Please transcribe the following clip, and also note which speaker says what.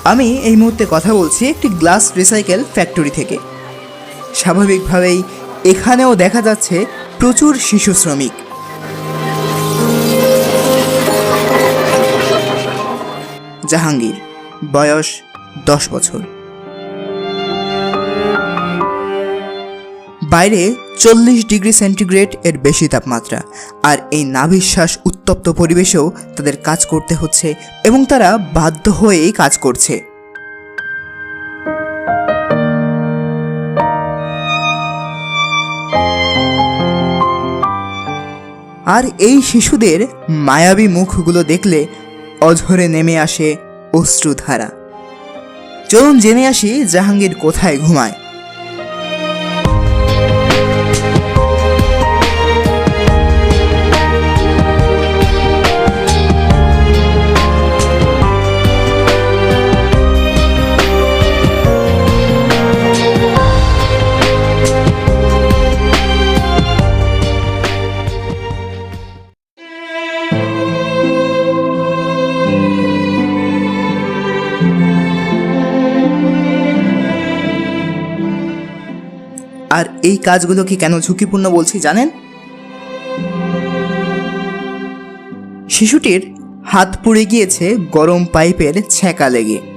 Speaker 1: আমি এই মুহূর্তে কথা বলছি একটি গ্লাস রিসাইকেল ফ্যাক্টরি থেকে। স্বাভাবিকভাবেই এখানেও দেখা যাচ্ছে প্রচুর শিশু শ্রমিক। জাহাঙ্গীর, বয়স 10 বছর। বাইরে 40 ডিগ্রি সেন্টিগ্রেড এর বেশি তাপমাত্রা, আর এই নাভিশ্বাস উত্তপ্ত পরিবেশেও তাদের কাজ করতে হচ্ছে এবং তারা বাধ্য হয়েই কাজ করছে। আর এই শিশুদের মায়াবী মুখগুলো দেখলে অঝরে নেমে আসে অশ্রুধারা। চলুন জেনে আসি জাহাঙ্গীর কোথায় ঘুমায়। আর এই কাজগুলোকে কেন ঝুঁকিপূর্ণ বলছি জানেন? শিশুটির হাত পুড়ে গিয়েছে গরম পাইপের ছ্যাঁকা লেগে।